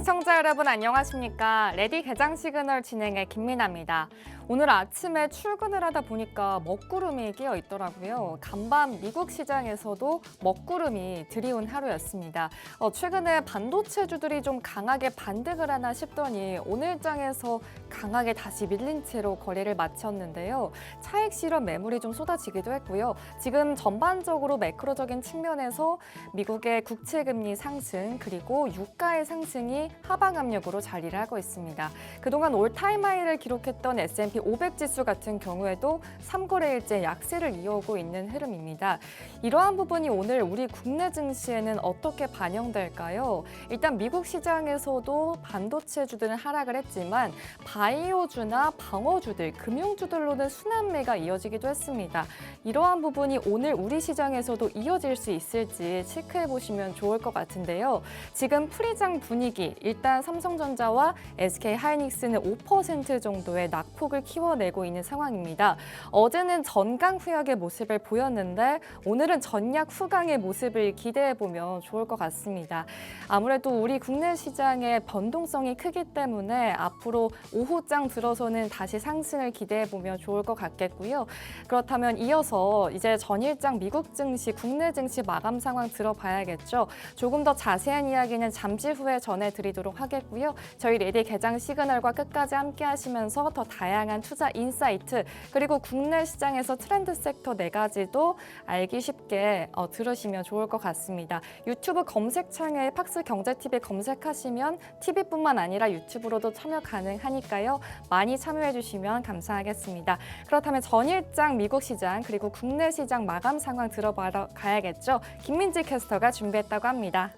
시청자 여러분 안녕하십니까? 레디 개장 시그널 진행의 김민아입니다. 오늘 아침에 출근을 하다 보니까 먹구름이 끼어 있더라고요. 간밤 미국 시장에서도 먹구름이 드리운 하루였습니다. 최근에 반도체주들이 좀 강하게 반등을 하나 싶더니 오늘장에서 강하게 다시 밀린 채로 거래를 마쳤는데요. 차익 실현 매물이 좀 쏟아지기도 했고요. 지금 전반적으로 매크로적인 측면에서 미국의 국채금리 상승 그리고 유가의 상승이 하방 압력으로 자리를 하고 있습니다. 그동안 올타임 하이를 기록했던 S&P 500 지수 같은 경우에도 3거래일째 약세를 이어오고 있는 흐름입니다. 이러한 부분이 오늘 우리 국내 증시에는 어떻게 반영될까요? 일단 미국 시장에서도 반도체주들은 하락을 했지만 바이오주나 방어주들, 금융주들로는 순환매가 이어지기도 했습니다. 이러한 부분이 오늘 우리 시장에서도 이어질 수 있을지 체크해 보시면 좋을 것 같은데요. 지금 프리장 분위기, 일단 삼성전자와 SK하이닉스는 5% 정도의 낙폭을 키워내고 있는 상황입니다. 어제는 전강 후약의 모습을 보였는데 오늘은 전약 후강의 모습을 기대해보면 좋을 것 같습니다. 아무래도 우리 국내 시장의 변동성이 크기 때문에 앞으로 오후장 들어서는 다시 상승을 기대해보면 좋을 것 같겠고요. 그렇다면 이어서 이제 전일장 미국 증시, 국내 증시 마감 상황 들어봐야겠죠. 조금 더 자세한 이야기는 잠시 후에 전해드리도록 하겠고요. 저희 레디 개장 시그널과 끝까지 함께 하시면서 더 다양한 투자 인사이트 그리고 국내 시장에서 트렌드 섹터 4가지도 알기 쉽게 들으시면 좋을 것 같습니다. 유튜브 검색창에 팍스경제TV 검색하시면 TV뿐만 아니라 유튜브로도 참여 가능하니까요. 많이 참여해 주시면 감사하겠습니다. 그렇다면 전일장 미국 시장 그리고 국내 시장 마감 상황 들어보러 가야겠죠. 김민지 캐스터가 준비했다고 합니다.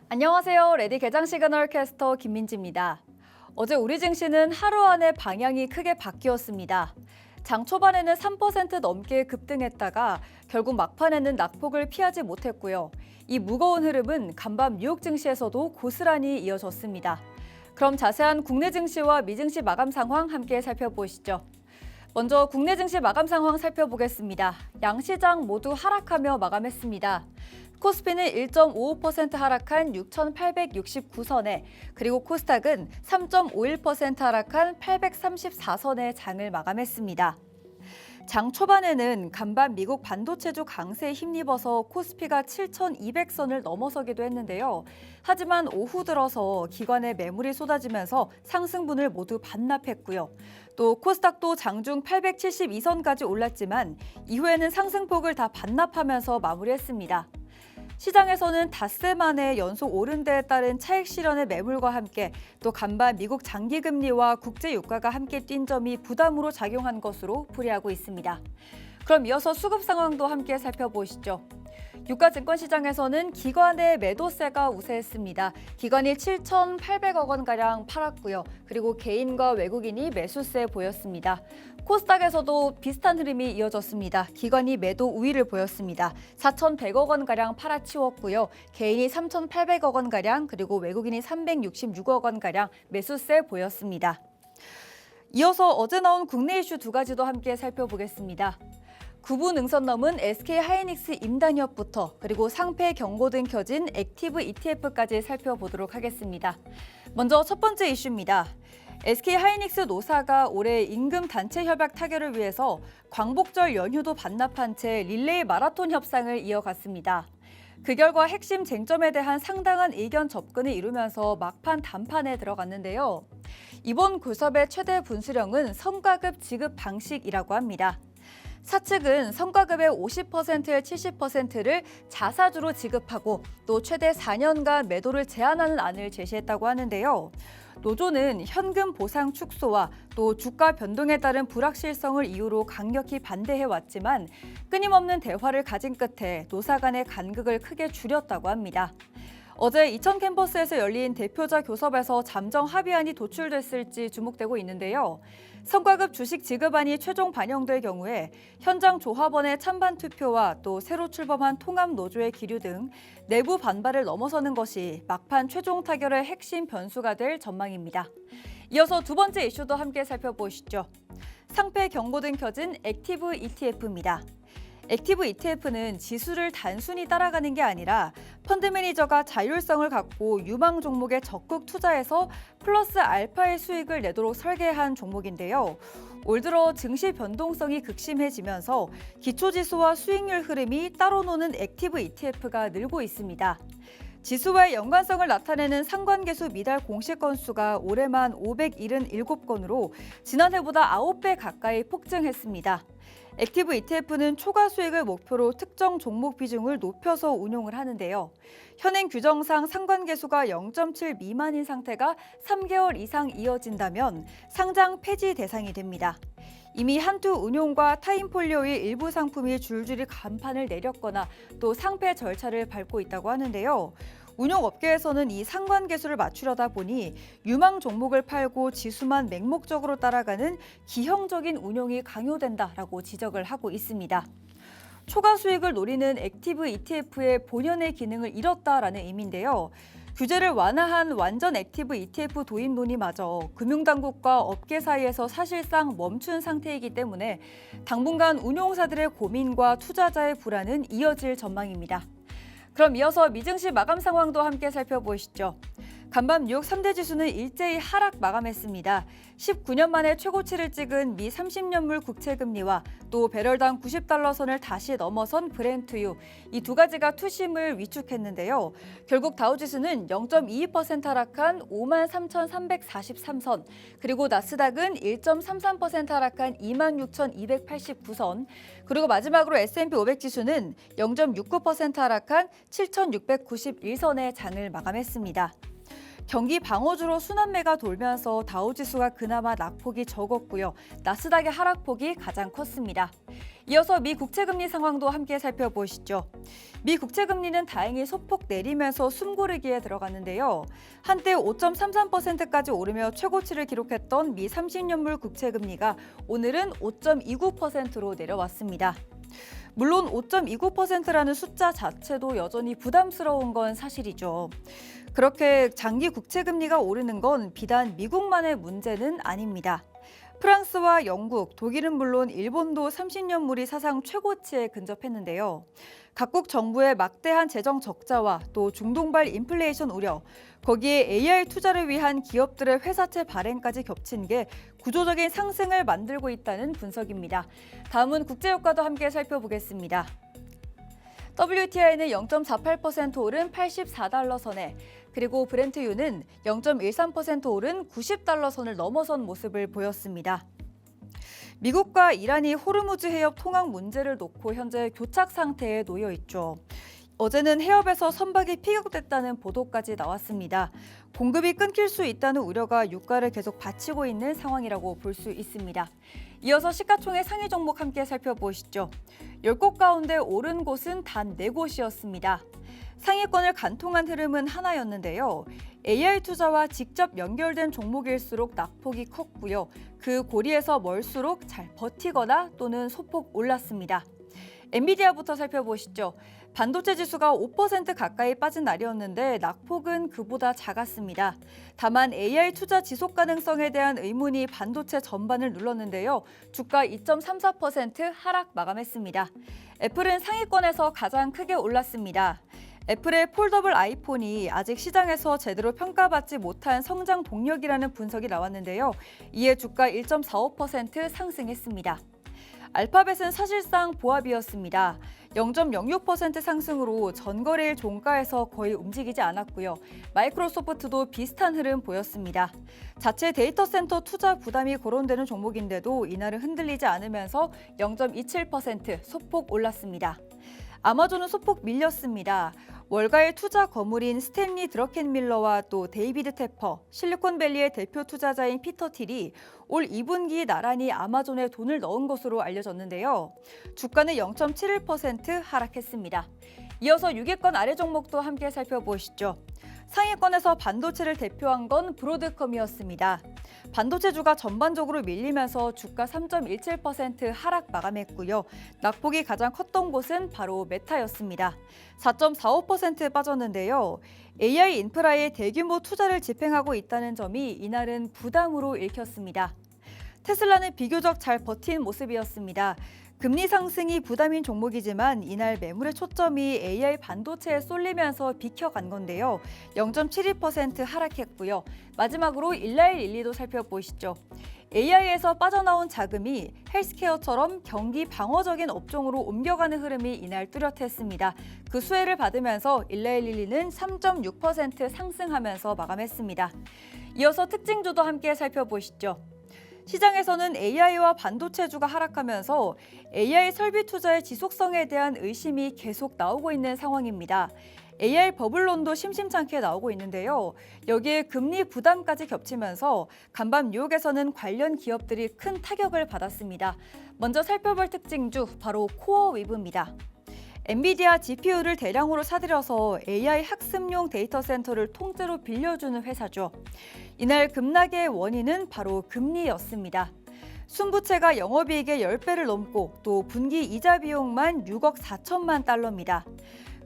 안녕하세요. 레디 개장 시그널 캐스터 김민지입니다. 어제 우리 증시는 하루 안에 방향이 크게 바뀌었습니다. 장 초반에는 3% 넘게 급등했다가 결국 막판에는 낙폭을 피하지 못했고요. 이 무거운 흐름은 간밤 뉴욕 증시에서도 고스란히 이어졌습니다. 그럼 자세한 국내 증시와 미증시 마감 상황 함께 살펴보시죠. 먼저 국내 증시 마감 상황 살펴보겠습니다. 양시장 모두 하락하며 마감했습니다. 코스피는 1.55% 하락한 6,869선에 그리고 코스닥은 3.51% 하락한 834선에 장을 마감했습니다. 장 초반에는 간밤 미국 반도체주 강세에 힘입어서 코스피가 7,200선을 넘어서기도 했는데요. 하지만 오후 들어서 기관의 매물이 쏟아지면서 상승분을 모두 반납했고요. 또 코스닥도 장중 872선까지 올랐지만 이후에는 상승폭을 다 반납하면서 마무리했습니다. 시장에서는 닷새 만에 연속 오른 데에 따른 차익 실현의 매물과 함께 또 간밤 미국 장기금리와 국제유가가 함께 뛴 점이 부담으로 작용한 것으로 풀이하고 있습니다. 그럼 이어서 수급 상황도 함께 살펴보시죠. 유가 증권시장에서는 기관의 매도세가 우세했습니다. 기관이 7,800억 원가량 팔았고요. 그리고 개인과 외국인이 매수세 보였습니다. 코스닥에서도 비슷한 흐름이 이어졌습니다. 기관이 매도 우위를 보였습니다. 4,100억 원가량 팔아치웠고요. 개인이 3,800억 원가량 그리고 외국인이 366억 원가량 매수세 보였습니다. 이어서 어제 나온 국내 이슈 2가지도 함께 살펴보겠습니다. 구부 능선 넘은 SK하이닉스 임단협부터 그리고 상패 경고 등 켜진 액티브 ETF까지 살펴보도록 하겠습니다. 먼저 첫 번째 이슈입니다. SK하이닉스 노사가 올해 임금 단체 협약 타결을 위해서 광복절 연휴도 반납한 채 릴레이 마라톤 협상을 이어갔습니다. 그 결과 핵심 쟁점에 대한 상당한 의견 접근을 이루면서 막판談판에 들어갔는데요. 이번 교섭의 최대 분수령은 성과급 지급 방식이라고 합니다. 사측은 성과급의 50%에 70%를 자사주로 지급하고 또 최대 4년간 매도를 제한하는 안을 제시했다고 하는데요. 노조는 현금 보상 축소와 또 주가 변동에 따른 불확실성을 이유로 강력히 반대해왔지만 끊임없는 대화를 가진 끝에 노사 간의 간극을 크게 줄였다고 합니다. 어제 이천 캠퍼스에서 열린 대표자 교섭에서 잠정 합의안이 도출됐을지 주목되고 있는데요. 성과급 주식 지급안이 최종 반영될 경우에 현장 조합원의 찬반 투표와 또 새로 출범한 통합노조의 기류 등 내부 반발을 넘어서는 것이 막판 최종 타결의 핵심 변수가 될 전망입니다. 이어서 두 번째 이슈도 함께 살펴보시죠. 상패 경고 등 켜진 액티브 ETF입니다. 액티브 ETF는 지수를 단순히 따라가는 게 아니라 펀드 매니저가 자율성을 갖고 유망 종목에 적극 투자해서 플러스 알파의 수익을 내도록 설계한 종목인데요. 올 들어 증시 변동성이 극심해지면서 기초지수와 수익률 흐름이 따로 노는 액티브 ETF가 늘고 있습니다. 지수와의 연관성을 나타내는 상관계수 미달 공시 건수가 올해만 577건으로 지난해보다 9배 가까이 폭증했습니다. 액티브 ETF는 초과 수익을 목표로 특정 종목 비중을 높여서 운용을 하는데요. 현행 규정상 상관계수가 0.7 미만인 상태가 3개월 이상 이어진다면 상장 폐지 대상이 됩니다. 이미 한두 운용과 타임폴리오의 일부 상품이 줄줄이 간판을 내렸거나 또 상폐 절차를 밟고 있다고 하는데요. 운용업계에서는 이 상관계수를 맞추려다 보니 유망 종목을 팔고 지수만 맹목적으로 따라가는 기형적인 운용이 강요된다라고 지적을 하고 있습니다. 초과 수익을 노리는 액티브 ETF의 본연의 기능을 잃었다라는 의미인데요. 규제를 완화한 완전 액티브 ETF 도입 논의마저 금융당국과 업계 사이에서 사실상 멈춘 상태이기 때문에 당분간 운용사들의 고민과 투자자의 불안은 이어질 전망입니다. 그럼 이어서 미증시 마감 상황도 함께 살펴보시죠. 간밤 뉴욕 3대 지수는 일제히 하락 마감했습니다. 19년 만에 최고치를 찍은 미 30년물 국채금리와 또 배럴당 90달러 선을 다시 넘어선 브렌트유, 이 두 가지가 투심을 위축했는데요. 결국 다우지수는 0.22% 하락한 53,343선, 그리고 나스닥은 1.33% 하락한 26,289선, 그리고 마지막으로 S&P 500 지수는 0.69% 하락한 7,691선의 장을 마감했습니다. 경기 방어주로 순환매가 돌면서 다우지수가 그나마 낙폭이 적었고요. 나스닥의 하락폭이 가장 컸습니다. 이어서 미 국채금리 상황도 함께 살펴보시죠. 미 국채금리는 다행히 소폭 내리면서 숨고르기에 들어갔는데요. 한때 5.33%까지 오르며 최고치를 기록했던 미 30년물 국채금리가 오늘은 5.29%로 내려왔습니다. 물론 5.29%라는 숫자 자체도 여전히 부담스러운 건 사실이죠. 그렇게 장기 국채금리가 오르는 건 비단 미국만의 문제는 아닙니다. 프랑스와 영국, 독일은 물론 일본도 30년물이 사상 최고치에 근접했는데요. 각국 정부의 막대한 재정 적자와 또 중동발 인플레이션 우려, 거기에 AI 투자를 위한 기업들의 회사채 발행까지 겹친 게 구조적인 상승을 만들고 있다는 분석입니다. 다음은 국제유가도 함께 살펴보겠습니다. WTI는 0.48% 오른 84달러 선에, 그리고 브렌트유는 0.13% 오른 90달러 선을 넘어선 모습을 보였습니다. 미국과 이란이 호르무즈 해협 통항 문제를 놓고 현재 교착 상태에 놓여 있죠. 어제는 해협에서 선박이 피격됐다는 보도까지 나왔습니다. 공급이 끊길 수 있다는 우려가 유가를 계속 받치고 있는 상황이라고 볼 수 있습니다. 이어서 시가총액 상위 종목 함께 살펴보시죠. 10곳 가운데 오른 곳은 단 4곳이었습니다. 상위권을 간통한 흐름은 하나였는데요. AI 투자와 직접 연결된 종목일수록 낙폭이 컸고요. 그 고리에서 멀수록 잘 버티거나 또는 소폭 올랐습니다. 엔비디아부터 살펴보시죠. 반도체 지수가 5% 가까이 빠진 날이었는데 낙폭은 그보다 작았습니다. 다만 AI 투자 지속 가능성에 대한 의문이 반도체 전반을 눌렀는데요. 주가 2.34% 하락 마감했습니다. 애플은 상위권에서 가장 크게 올랐습니다. 애플의 폴더블 아이폰이 아직 시장에서 제대로 평가받지 못한 성장 동력이라는 분석이 나왔는데요. 이에 주가 1.45% 상승했습니다. 알파벳은 사실상 보합이었습니다. 0.06% 상승으로 전거래일 종가에서 거의 움직이지 않았고요. 마이크로소프트도 비슷한 흐름 보였습니다. 자체 데이터 센터 투자 부담이 거론되는 종목인데도 이날은 흔들리지 않으면서 0.27% 소폭 올랐습니다. 아마존은 소폭 밀렸습니다. 월가의 투자 거물인 스탠리 드러켄밀러와 또 데이비드 테퍼, 실리콘밸리의 대표 투자자인 피터 틸이 올 2분기 나란히 아마존에 돈을 넣은 것으로 알려졌는데요. 주가는 0.71% 하락했습니다. 이어서 6위권 아래 종목도 함께 살펴보시죠. 상위권에서 반도체를 대표한 건 브로드컴이었습니다. 반도체주가 전반적으로 밀리면서 주가 3.17% 하락 마감했고요. 낙폭이 가장 컸던 곳은 바로 메타였습니다. 4.45% 빠졌는데요. AI 인프라에 대규모 투자를 집행하고 있다는 점이 이날은 부담으로 읽혔습니다. 테슬라는 비교적 잘 버틴 모습이었습니다. 금리 상승이 부담인 종목이지만 이날 매물의 초점이 AI 반도체에 쏠리면서 비켜간 건데요. 0.72% 하락했고요. 마지막으로 1112도 살펴보시죠. AI에서 빠져나온 자금이 헬스케어처럼 경기 방어적인 업종으로 옮겨가는 흐름이 이날 뚜렷했습니다. 그 수혜를 받으면서 1112는 3.6% 상승하면서 마감했습니다. 이어서 특징주도 함께 살펴보시죠. 시장에서는 AI와 반도체주가 하락하면서 AI 설비 투자의 지속성에 대한 의심이 계속 나오고 있는 상황입니다. AI 버블론도 심심찮게 나오고 있는데요. 여기에 금리 부담까지 겹치면서 간밤 뉴욕에서는 관련 기업들이 큰 타격을 받았습니다. 먼저 살펴볼 특징주 바로 코어 위브입니다. 엔비디아 GPU를 대량으로 사들여서 AI 학습용 데이터 센터를 통째로 빌려주는 회사죠. 이날 급락의 원인은 바로 금리였습니다. 순부채가 영업이익의 10배를 넘고 또 분기 이자 비용만 6억 4천만 달러입니다.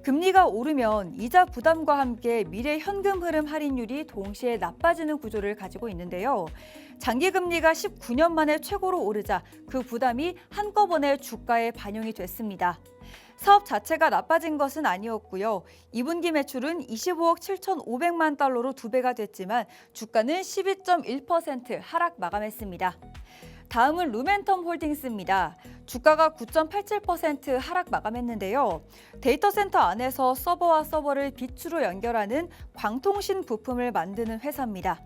금리가 오르면 이자 부담과 함께 미래 현금 흐름 할인율이 동시에 나빠지는 구조를 가지고 있는데요. 장기 금리가 19년 만에 최고로 오르자 그 부담이 한꺼번에 주가에 반영이 됐습니다. 사업 자체가 나빠진 것은 아니었고요. 2분기 매출은 25억 7,500만 달러로 2배가 됐지만 주가는 12.1% 하락 마감했습니다. 다음은 루멘텀 홀딩스입니다. 주가가 9.87% 하락 마감했는데요. 데이터 센터 안에서 서버와 서버를 빛으로 연결하는 광통신 부품을 만드는 회사입니다.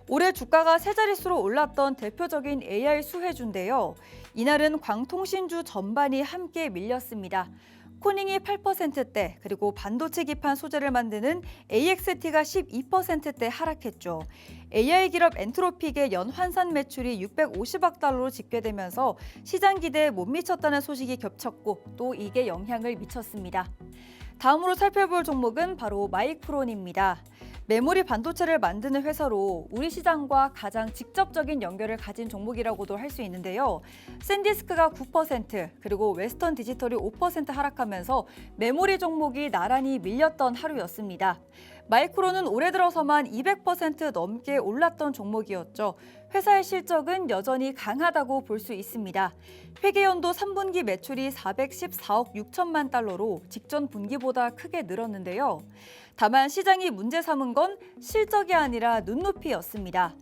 올해 주가가 세 자릿수로 올랐던 대표적인 AI 수혜주인데요. 이날은 광통신주 전반이 함께 밀렸습니다. 코닝이 8%대, 그리고 반도체 기판 소재를 만드는 AXT가 12%대 하락했죠. AI 기업 엔트로픽의 연 환산 매출이 650억 달러로 집계되면서 시장 기대에 못 미쳤다는 소식이 겹쳤고 또 이게 영향을 미쳤습니다. 다음으로 살펴볼 종목은 바로 마이크론입니다. 메모리 반도체를 만드는 회사로 우리 시장과 가장 직접적인 연결을 가진 종목이라고도 할 수 있는데요. 샌디스크가 9%, 그리고 웨스턴 디지털이 5% 하락하면서 메모리 종목이 나란히 밀렸던 하루였습니다. 마이크론은 올해 들어서만 200% 넘게 올랐던 종목이었죠. 회사의 실적은 여전히 강하다고 볼 수 있습니다. 회계연도 3분기 매출이 414억 6천만 달러로 직전 분기보다 크게 늘었는데요. 다만 시장이 문제 삼은 건 실적이 아니라 눈높이였습니다.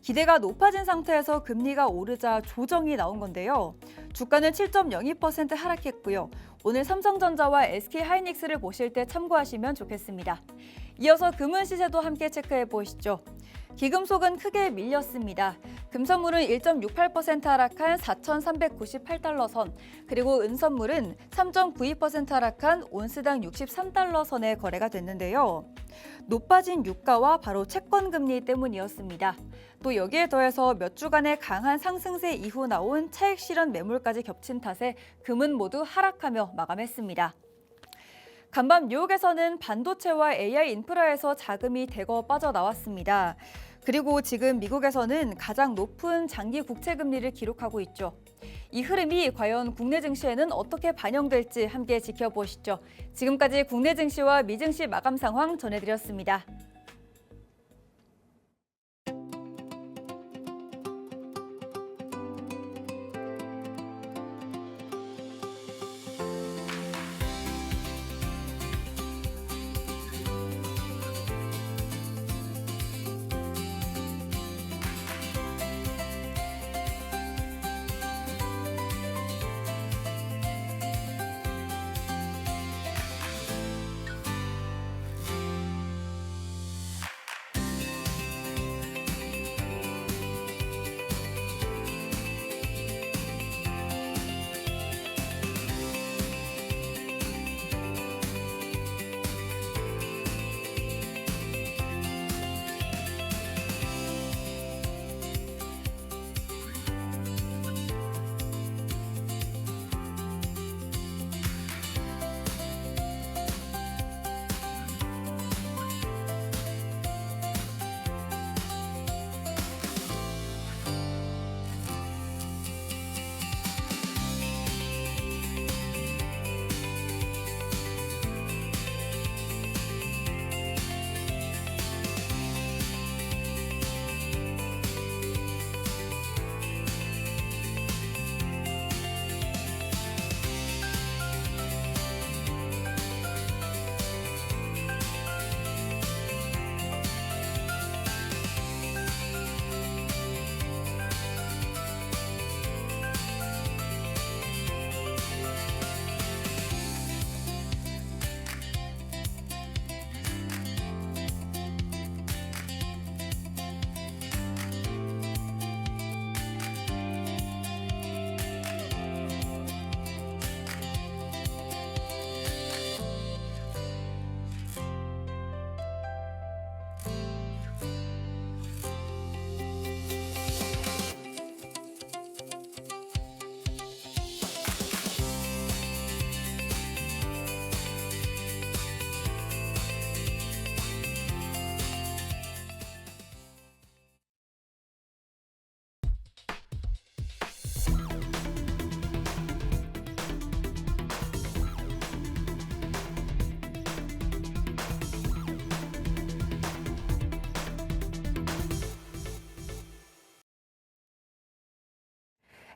기대가 높아진 상태에서 금리가 오르자 조정이 나온 건데요. 주가는 7.02% 하락했고요. 오늘 삼성전자와 SK하이닉스를 보실 때 참고하시면 좋겠습니다. 이어서 금은 시세도 함께 체크해 보시죠. 기금속은 크게 밀렸습니다. 금선물은 1.68% 하락한 4,398달러 선, 그리고 은선물은 3.92% 하락한 온스당 63달러 선에 거래가 됐는데요. 높아진 유가와 바로 채권 금리 때문이었습니다. 또 여기에 더해서 몇 주간의 강한 상승세 이후 나온 차익 실현 매물까지 겹친 탓에 금은 모두 하락하며 마감했습니다. 간밤 뉴욕에서는 반도체와 AI 인프라에서 자금이 대거 빠져나왔습니다. 그리고 지금 미국에서는 가장 높은 장기 국채 금리를 기록하고 있죠. 이 흐름이 과연 국내 증시에는 어떻게 반영될지 함께 지켜보시죠. 지금까지 국내 증시와 미증시 마감 상황 전해드렸습니다.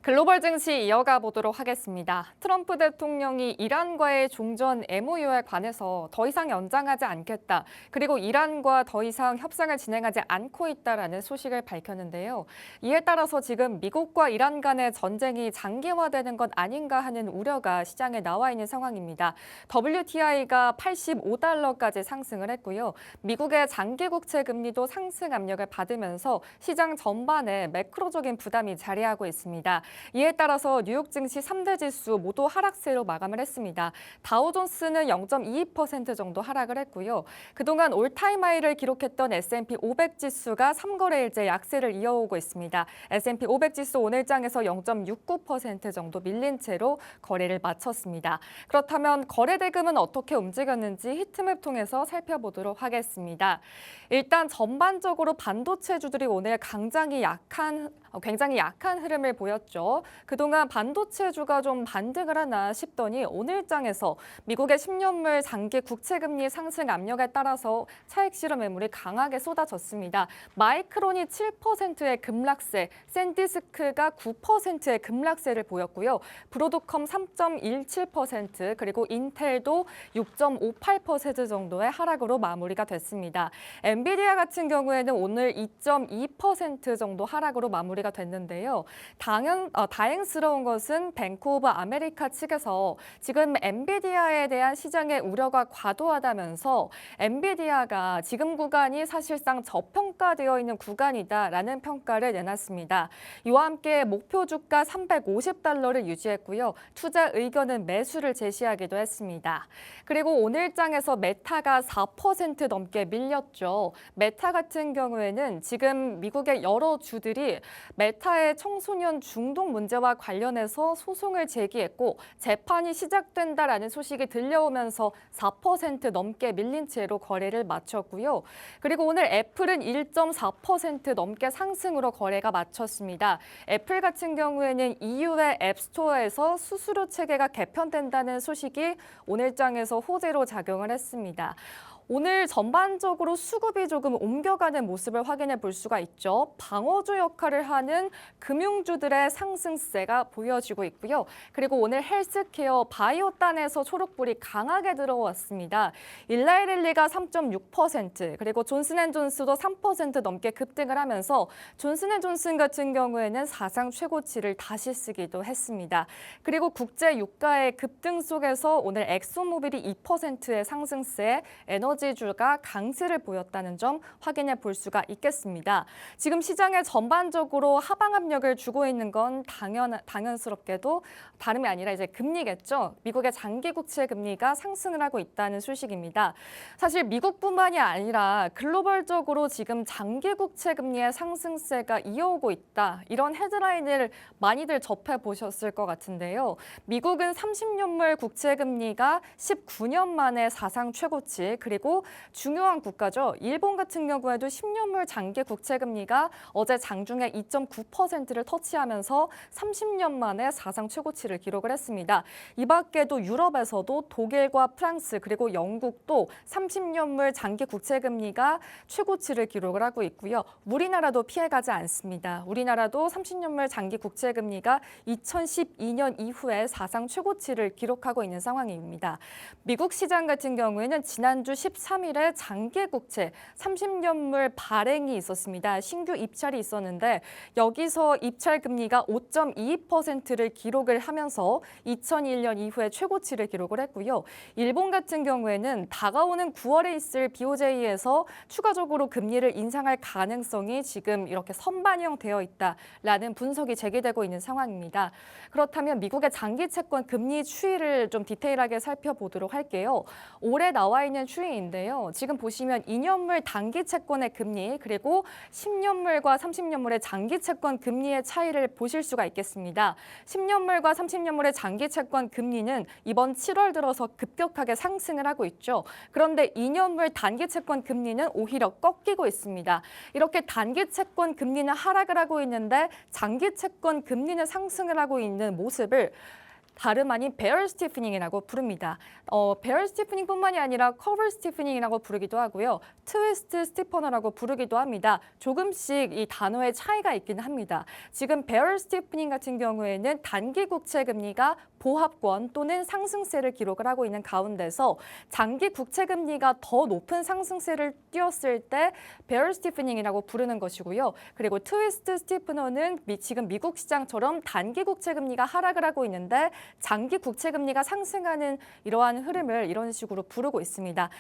글로벌 증시 이어가 보도록 하겠습니다. 트럼프 대통령이 이란과의 종전 MOU에 관해서 더 이상 연장하지 않겠다. 그리고 이란과 더 이상 협상을 진행하지 않고 있다라는 소식을 밝혔는데요. 이에 따라서 지금 미국과 이란 간의 전쟁이 장기화되는 것 아닌가 하는 우려가 시장에 나와 있는 상황입니다. WTI가 85달러까지 상승을 했고요. 미국의 장기 국채 금리도 상승 압력을 받으면서 시장 전반에 매크로적인 부담이 자리하고 있습니다. 이에 따라서 뉴욕 증시 3대 지수 모두 하락세로 마감을 했습니다. 다우존스는 0.22% 정도 하락을 했고요. 그동안 올타임 하이를 기록했던 S&P 500 지수가 3거래일째 약세를 이어오고 있습니다. S&P 500 지수 오늘장에서 0.69% 정도 밀린 채로 거래를 마쳤습니다. 그렇다면 거래 대금은 어떻게 움직였는지 히트맵 통해서 살펴보도록 하겠습니다. 일단 전반적으로 반도체주들이 오늘 굉장히 약한 흐름을 보였죠. 그동안 반도체주가 좀 반등을 하나 싶더니 오늘장에서 미국의 10년물 장기 국채금리 상승 압력에 따라서 차익 실험 매물이 강하게 쏟아졌습니다. 마이크론이 7%의 급락세, 샌디스크가 9%의 급락세를 보였고요. 브로드컴 3.17%, 그리고 인텔도 6.58% 정도의 하락으로 마무리가 됐습니다. 엔비디아 같은 경우에는 오늘 2.2% 정도 하락으로 마무리가 됐는데요. 다행스러운 것은 뱅크 오브 아메리카 측에서 지금 엔비디아에 대한 시장의 우려가 과도하다면서 엔비디아가 지금 구간이 사실상 저평가되어 있는 구간이다라는 평가를 내놨습니다. 이와 함께 목표 주가 350달러를 유지했고요. 투자 의견은 매수를 제시하기도 했습니다. 그리고 오늘장에서 메타가 4% 넘게 밀렸죠. 메타 같은 경우에는 지금 미국의 여러 주들이 메타의 청소년 중독 문제와 관련해서 소송을 제기했고 재판이 시작된다라는 소식이 들려오면서 4% 넘게 밀린 채로 거래를 마쳤고요. 그리고 오늘 애플은 1.4% 넘게 상승으로 거래가 마쳤습니다. 애플 같은 경우에는 EU의 앱스토어에서 수수료 체계가 개편된다는 소식이 오늘장에서 호재로 작용을 했습니다. 오늘 전반적으로 수급이 조금 옮겨가는 모습을 확인해 볼 수가 있죠. 방어주 역할을 하는 금융주들의 상승세가 보여지고 있고요. 그리고 오늘 헬스케어 바이오단에서 초록불이 강하게 들어왔습니다. 일라이릴리가 3.6%, 그리고 존슨앤존스도 3% 넘게 급등을 하면서 존슨앤존슨 같은 경우에는 사상 최고치를 다시 쓰기도 했습니다. 그리고 국제 유가의 급등 속에서 오늘 엑소모빌이 2%의 상승세에 에너지주가 강세를 보였다는 점 확인해 볼 수가 있겠습니다. 지금 시장에 전반적으로 하방 압력을 주고 있는 건 당연스럽게도 다름이 아니라 이제 금리겠죠. 미국의 장기 국채 금리가 상승을 하고 있다는 소식입니다. 사실 미국뿐만이 아니라 글로벌적으로 지금 장기 국채 금리의 상승세가 이어오고 있다. 이런 헤드라인을 많이들 접해 보셨을 것 같은데요. 미국은 30년물 국채 금리가 19년 만에 사상 최고치, 그리고 중요한 국가죠. 일본 같은 경우에도 10년물 장기 국채 금리가 어제 장중에 2.9%를 터치하면서 30년 만에 사상 최고치를 기록을 했습니다. 이 밖에도 유럽에서도 독일과 프랑스 그리고 영국도 30년물 장기 국채 금리가 최고치를 기록을 하고 있고요. 우리나라도 피해가지 않습니다. 우리나라도 30년물 장기 국채 금리가 2012년 이후에 사상 최고치를 기록하고 있는 상황입니다. 미국 시장 같은 경우에는 지난주 13일에 장기 국채 30년물 발행이 있었습니다. 신규 입찰이 있었는데 여기서 입찰 금리가 5.22%를 기록을 하면서 2001년 이후에 최고치를 기록을 했고요. 일본 같은 경우에는 다가오는 9월에 있을 BOJ에서 추가적으로 금리를 인상할 가능성이 지금 이렇게 선반영되어 있다라는 분석이 제기되고 있는 상황입니다. 그렇다면 미국의 장기 채권 금리 추이를 좀 디테일하게 살펴보도록 할게요. 올해 나와 있는 추이인데요. 지금 보시면 2년물 단기 채권의 금리 그리고 10년물과 30년물의 장기 채권 금리의 차이를 보실 수가 있겠습니다. 10년물과 30년물의 장기 채권 금리는 이번 7월 들어서 급격하게 상승을 하고 있죠. 그런데 2년물 단기 채권 금리는 오히려 꺾이고 있습니다. 이렇게 단기 채권 금리는 하락을 하고 있는데 장기 채권 금리는 상승을 하고 있는 모습을 다름 아닌 베럴 스티프닝이라고 부릅니다. 베럴 스티프닝뿐만이 아니라 커브 스티프닝이라고 부르기도 하고요. 트위스트 스티퍼너라고 부르기도 합니다. 조금씩 이 단어의 차이가 있긴 합니다. 지금 베럴 스티프닝 같은 경우에는 단기 국채 금리가 보합권 또는 상승세를 기록을 하고 있는 가운데서 장기 국채 금리가 더 높은 상승세를 띄었을 때 베럴 스티프닝이라고 부르는 것이고요. 그리고 트위스트 스티프너는 지금 미국 시장처럼 단기 국채 금리가 하락을 하고 있는데 장기 국채 금리가 상승하는 이러한 흐름을 이런 식으로 부르고 있습니다.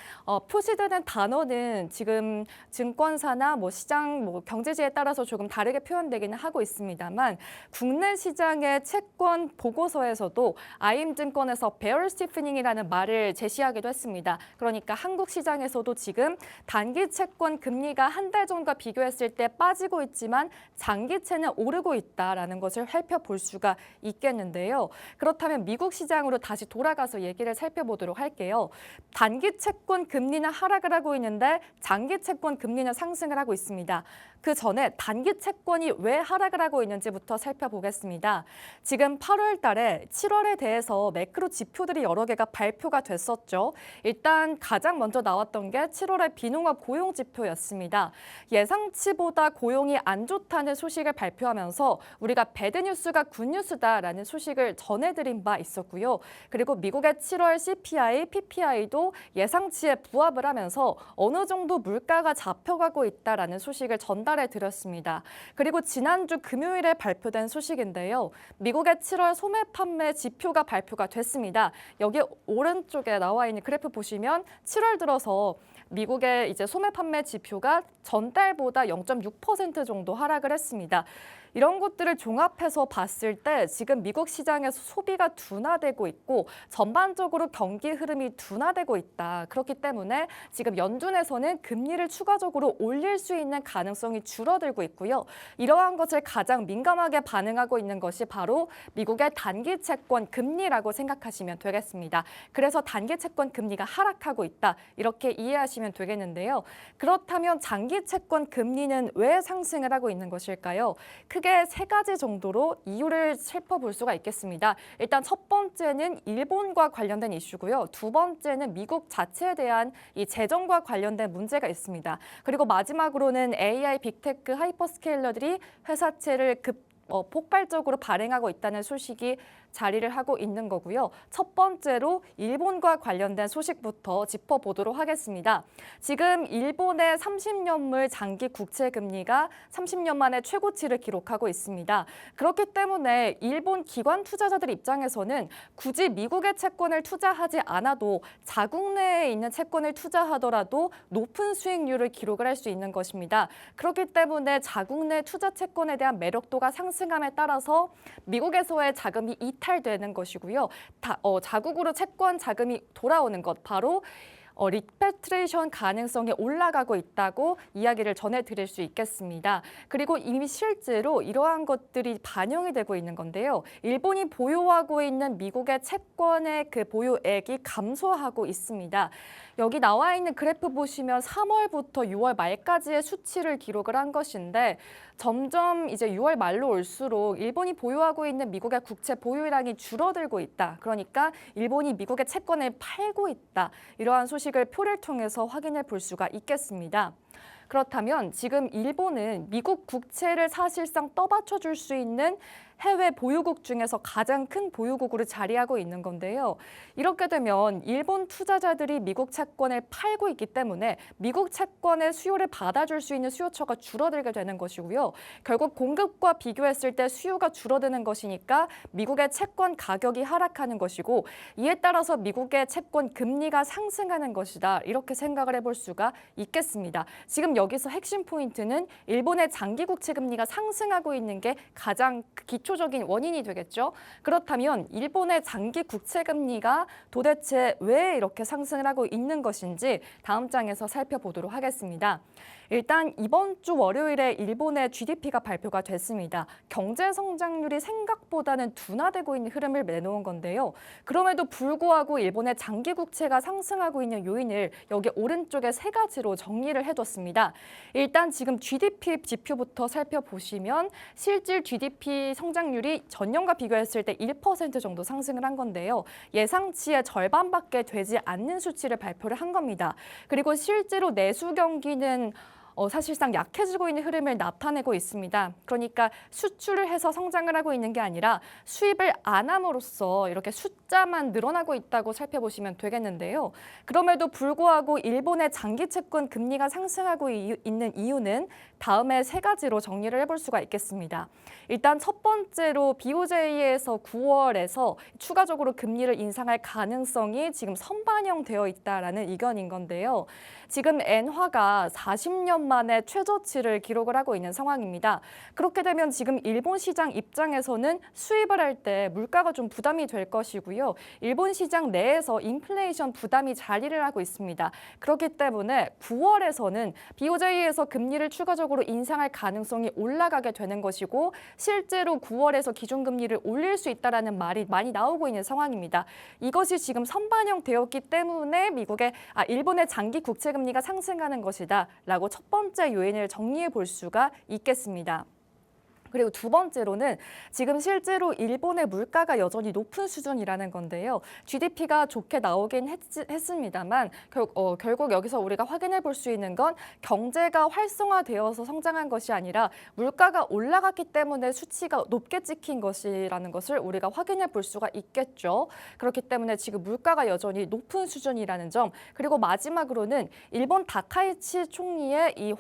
표시되는 단어는 지금 증권사나 시장 경제지에 따라서 조금 다르게 표현되기는 하고 있습니다만 국내 시장의 채권 보고서에서도 IM증권에서 베럴 스티프닝이라는 말을 제시하기도 했습니다. 그러니까 한국 시장에서도 지금 단기 채권 금리가 한 달 전과 비교했을 때 빠지고 있지만 장기채는 오르고 있다라는 것을 살펴볼 수가 있겠는데요. 그렇다면 미국 시장으로 다시 돌아가서 얘기를 살펴보도록 할게요. 단기 채권 금리는 하락을 하고 있는데 장기 채권 금리는 상승을 하고 있습니다. 그 전에 단기 채권이 왜 하락을 하고 있는지부터 살펴보겠습니다. 지금 8월 달에 7월에 대해서 매크로 지표들이 여러 개가 발표가 됐었죠. 일단 가장 먼저 나왔던 게 7월의 비농업 고용 지표였습니다. 예상치보다 고용이 안 좋다는 소식을 발표하면서 우리가 배드뉴스가 굿뉴스다라는 소식을 전해드린 바 있었고요. 그리고 미국의 7월 CPI, PPI도 예상치에 부합을 하면서 어느 정도 물가가 잡혀가고 있다라는 소식을 전달해 드렸습니다. 그리고 지난주 금요일에 발표된 소식인데요. 미국의 7월 소매 판매 지표가 발표가 됐습니다. 여기 오른쪽에 나와 있는 그래프 보시면 7월 들어서 미국의 이제 소매 판매 지표가 전달보다 0.6% 정도 하락을 했습니다. 이런 것들을 종합해서 봤을 때 지금 미국 시장에서 소비가 둔화되고 있고 전반적으로 경기 흐름이 둔화되고 있다. 그렇기 때문에 지금 연준에서는 금리를 추가적으로 올릴 수 있는 가능성이 줄어들고 있고요. 이러한 것을 가장 민감하게 반응하고 있는 것이 바로 미국의 단기 채권 금리라고 생각하시면 되겠습니다. 그래서 단기 채권 금리가 하락하고 있다. 이렇게 이해하시면 되겠는데요. 그렇다면 장기 채권 금리는 왜 상승을 하고 있는 것일까요? 크게 세 가지 정도로 이유를 살펴볼 수가 있겠습니다. 일단 첫 번째는 일본과 관련된 이슈고요. 두 번째는 미국 자체에 대한 이 재정과 관련된 문제가 있습니다. 그리고 마지막으로는 AI, 빅테크, 하이퍼스케일러들이 회사채를 폭발적으로 발행하고 있다는 소식이 자리를 하고 있는 거고요. 첫 번째로 일본과 관련된 소식부터 짚어보도록 하겠습니다. 지금 일본의 30년물 장기 국채 금리가 30년 만에 최고치를 기록하고 있습니다. 그렇기 때문에 일본 기관 투자자들 입장에서는 굳이 미국의 채권을 투자하지 않아도 자국 내에 있는 채권을 투자하더라도 높은 수익률을 기록을 할 수 있는 것입니다. 그렇기 때문에 자국 내 투자 채권에 대한 매력도가 상승함에 따라서 미국에서의 자금이 이탈되는 것이고요. 자국으로 채권 자금이 돌아오는 것, 바로 리패트레이션 가능성이 올라가고 있다고 이야기를 전해드릴 수 있겠습니다. 그리고 이미 실제로 이러한 것들이 반영이 되고 있는 건데요. 일본이 보유하고 있는 미국의 채권의 그 보유액이 감소하고 있습니다. 여기 나와 있는 그래프 보시면 3월부터 6월 말까지의 수치를 기록을 한 것인데 점점 이제 6월 말로 올수록 일본이 보유하고 있는 미국의 국채 보유량이 줄어들고 있다. 그러니까 일본이 미국의 채권을 팔고 있다. 이러한 소식을 표를 통해서 확인해 볼 수가 있겠습니다. 그렇다면 지금 일본은 미국 국채를 사실상 떠받쳐 줄 수 있는 해외 보유국 중에서 가장 큰 보유국으로 자리하고 있는 건데요. 이렇게 되면 일본 투자자들이 미국 채권을 팔고 있기 때문에 미국 채권의 수요를 받아줄 수 있는 수요처가 줄어들게 되는 것이고요. 결국 공급과 비교했을 때 수요가 줄어드는 것이니까 미국의 채권 가격이 하락하는 것이고 이에 따라서 미국의 채권 금리가 상승하는 것이다. 이렇게 생각을 해볼 수가 있겠습니다. 지금 여기서 핵심 포인트는 일본의 장기 국채 금리가 상승하고 있는 게 가장 기초적인 원인이 되겠죠. 그렇다면 일본의 장기 국채 금리가 도대체 왜 이렇게 상승을 하고 있는 것인지 다음 장에서 살펴보도록 하겠습니다. 일단 이번 주 월요일에 일본의 GDP가 발표가 됐습니다. 경제 성장률이 생각보다는 둔화되고 있는 흐름을 내놓은 건데요. 그럼에도 불구하고 일본의 장기 국채가 상승하고 있는 요인을 여기 오른쪽에 세 가지로 정리를 해뒀습니다. 있습니다. 일단 지금 GDP 지표부터 살펴보시면 실질 GDP 성장률이 전년과 비교했을 때 1% 정도 상승을 한 건데요. 예상치의 절반밖에 되지 않는 수치를 발표를 한 겁니다. 그리고 실제로 내수 경기는 사실상 약해지고 있는 흐름을 나타내고 있습니다. 그러니까 수출을 해서 성장을 하고 있는 게 아니라 수입을 안 함으로써 이렇게 숫자만 늘어나고 있다고 살펴보시면 되겠는데요. 그럼에도 불구하고 일본의 장기 채권 금리가 상승하고 있는 이유는 다음에 세 가지로 정리를 해볼 수가 있겠습니다. 일단 첫 번째로 BOJ에서 9월에서 추가적으로 금리를 인상할 가능성이 지금 선반영되어 있다라는 의견인 건데요. 지금 엔화가 40년 만에 최저치를 기록을 하고 있는 상황입니다. 그렇게 되면 지금 일본 시장 입장에서는 수입을 할 때 물가가 좀 부담이 될 것이고요. 일본 시장 내에서 인플레이션 부담이 자리를 하고 있습니다. 그렇기 때문에 9월에서는 BOJ에서 금리를 추가적으로 인상할 가능성이 올라가게 되는 것이고 실제로 9월에서 기준금리를 올릴 수 있다는 말이 많이 나오고 있는 상황입니다. 이것이 지금 선반영되었기 때문에 일본의 장기 국채 금리가 상승하는 것이다라고 첫 번째 요인을 정리해 볼 수가 있겠습니다. 그리고 두 번째로는 지금 실제로 일본의 물가가 여전히 높은 수준이라는 건데요. GDP가 좋게 나오긴 했습니다만 결국 여기서 우리가 확인해 볼 수 있는 건 경제가 활성화되어서 성장한 것이 아니라 물가가 올라갔기 때문에 수치가 높게 찍힌 것이라는 것을 우리가 확인해 볼 수가 있겠죠. 그렇기 때문에 지금 물가가 여전히 높은 수준이라는 점, 그리고 마지막으로는 일본 다카이치 총리의 이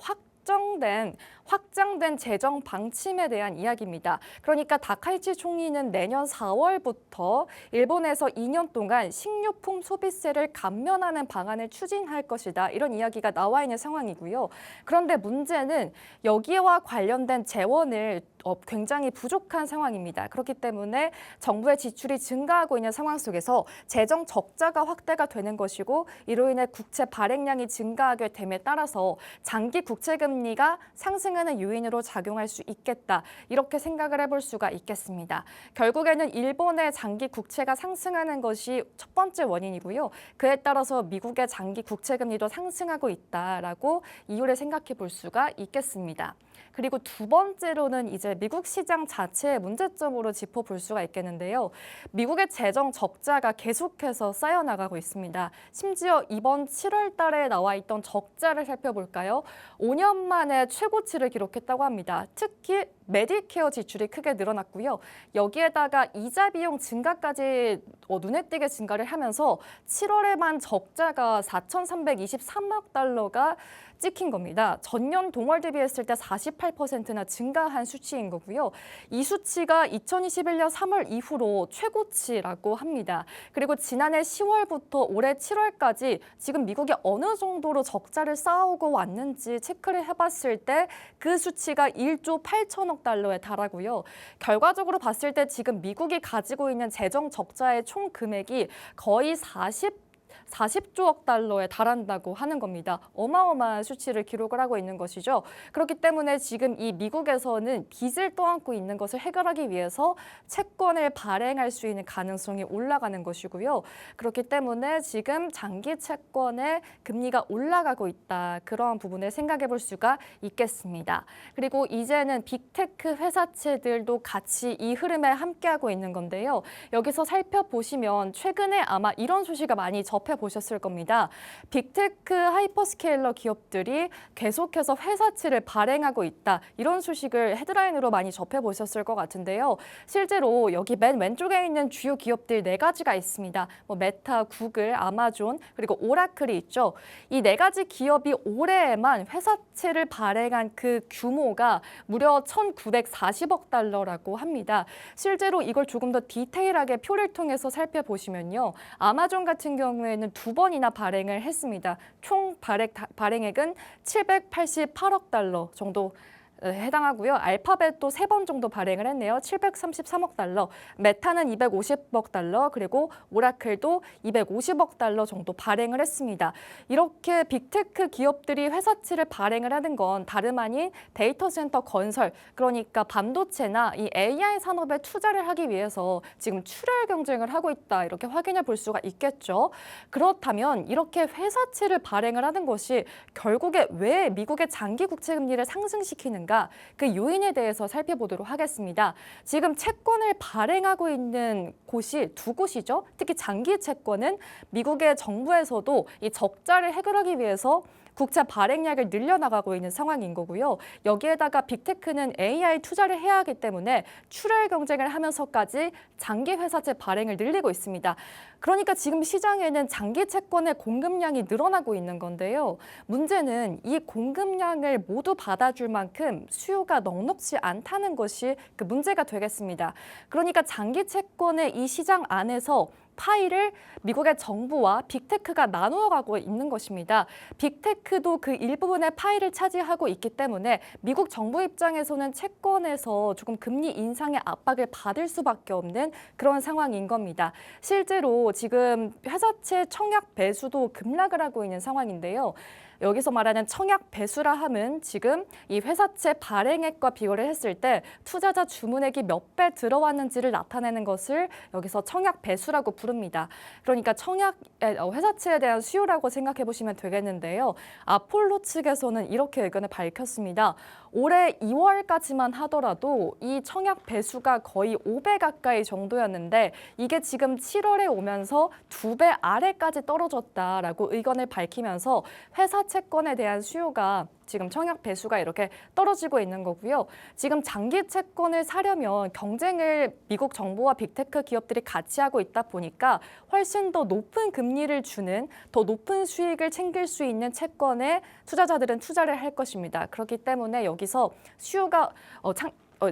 확장된 재정 방침에 대한 이야기입니다. 그러니까 다카이치 총리는 내년 4월부터 일본에서 2년 동안 식료품 소비세를 감면하는 방안을 추진할 것이다. 이런 이야기가 나와 있는 상황이고요. 그런데 문제는 여기와 관련된 재원을 굉장히 부족한 상황입니다. 그렇기 때문에 정부의 지출이 증가하고 있는 상황 속에서 재정 적자가 확대가 되는 것이고 이로 인해 국채 발행량이 증가하게 됨에 따라서 장기 국채 금리가 상승하는 요인으로 작용할 수 있겠다. 이렇게 생각을 해볼 수가 있겠습니다. 결국에는 일본의 장기 국채가 상승하는 것이 첫 번째 원인이고요. 그에 따라서 미국의 장기 국채 금리도 상승하고 있다라고 이유를 생각해 볼 수가 있겠습니다. 그리고 두 번째로는 이제 미국 시장 자체의 문제점으로 짚어볼 수가 있겠는데요. 미국의 재정 적자가 계속해서 쌓여나가고 있습니다. 심지어 이번 7월 달에 나와 있던 적자를 살펴볼까요? 5년 만에 최고치를 기록했다고 합니다. 특히 메디케어 지출이 크게 늘어났고요. 여기에다가 이자 비용 증가까지 눈에 띄게 증가를 하면서 7월에만 적자가 4,323억 달러가 찍힌 겁니다. 전년 동월 대비했을 때 48%나 증가한 수치인 거고요. 이 수치가 2021년 3월 이후로 최고치라고 합니다. 그리고 지난해 10월부터 올해 7월까지 지금 미국이 어느 정도로 적자를 쌓아오고 왔는지 체크를 해봤을 때 그 수치가 1조 8천억 달러에 달하고요. 결과적으로 봤을 때 지금 미국이 가지고 있는 재정 적자의 총 금액이 거의 40조억 달러에 달한다고 하는 겁니다. 어마어마한 수치를 기록을 하고 있는 것이죠. 그렇기 때문에 지금 이 미국에서는 빚을 떠안고 있는 것을 해결하기 위해서 채권을 발행할 수 있는 가능성이 올라가는 것이고요. 그렇기 때문에 지금 장기 채권의 금리가 올라가고 있다. 그런 부분을 생각해 볼 수가 있겠습니다. 그리고 이제는 빅테크 회사채들도 같이 이 흐름에 함께하고 있는 건데요. 여기서 살펴보시면 최근에 아마 이런 소식을 많이 접해보셨을 겁니다. 빅테크 하이퍼스케일러 기업들이 계속해서 회사채를 발행하고 있다. 이런 소식을 헤드라인으로 많이 접해보셨을 것 같은데요. 실제로 여기 맨 왼쪽에 있는 주요 기업들 4가지가 있습니다. 메타, 구글, 아마존, 그리고 오라클이 있죠. 이 4가지 기업이 올해에만 회사채를 발행한 그 규모가 무려 1,940억 달러라고 합니다. 실제로 이걸 조금 더 디테일하게 표를 통해서 살펴보시면요. 아마존 같은 경우에는 2번이나 발행을 했습니다. 총 발행액은 788억 달러 정도 해당하고요. 알파벳도 3번 정도 발행을 했네요. 733억 달러, 메타는 250억 달러, 그리고 오라클도 250억 달러 정도 발행을 했습니다. 이렇게 빅테크 기업들이 회사채를 발행을 하는 건 다름 아닌 데이터 센터 건설, 그러니까 반도체나 이 AI 산업에 투자를 하기 위해서 지금 출혈 경쟁을 하고 있다, 이렇게 확인해 볼 수가 있겠죠. 그렇다면 이렇게 회사채를 발행을 하는 것이 결국에 왜 미국의 장기 국채 금리를 상승시키는가, 그 요인에 대해서 살펴보도록 하겠습니다. 지금 채권을 발행하고 있는 곳이 2곳이죠. 특히 장기 채권은 미국의 정부에서도 이 적자를 해결하기 위해서 국채 발행량을 늘려나가고 있는 상황인 거고요. 여기에다가 빅테크는 AI 투자를 해야 하기 때문에 출혈 경쟁을 하면서까지 장기 회사채 발행을 늘리고 있습니다. 그러니까 지금 시장에는 장기 채권의 공급량이 늘어나고 있는 건데요. 문제는 이 공급량을 모두 받아줄 만큼 수요가 넉넉지 않다는 것이 그 문제가 되겠습니다. 그러니까 장기 채권의 이 시장 안에서 파일을 미국의 정부와 빅테크가 나누어 가고 있는 것입니다. 빅테크도 그 일부분의 파일을 차지하고 있기 때문에 미국 정부 입장에서는 채권에서 조금 금리 인상의 압박을 받을 수밖에 없는 그런 상황인 겁니다. 실제로 지금 회사채 청약 배수도 급락을 하고 있는 상황인데요. 여기서 말하는 청약 배수라 함은 지금 이 회사채 발행액과 비교를 했을 때 투자자 주문액이 몇 배 들어왔는지를 나타내는 것을 여기서 청약 배수라고 부릅니다. 그러니까 회사채에 대한 수요라고 생각해 보시면 되겠는데요. 아폴로 측에서는 이렇게 의견을 밝혔습니다. 올해 2월까지만 하더라도 이 청약 배수가 거의 5배 가까이 정도였는데 이게 지금 7월에 오면서 2배 아래까지 떨어졌다라고 의견을 밝히면서 회사 채권에 대한 수요가 지금 청약 배수가 이렇게 떨어지고 있는 거고요. 지금 장기 채권을 사려면 경쟁을 미국 정부와 빅테크 기업들이 같이 하고 있다 보니까 훨씬 더 높은 금리를 주는, 더 높은 수익을 챙길 수 있는 채권에 투자자들은 투자를 할 것입니다. 그렇기 때문에 여기서 수요가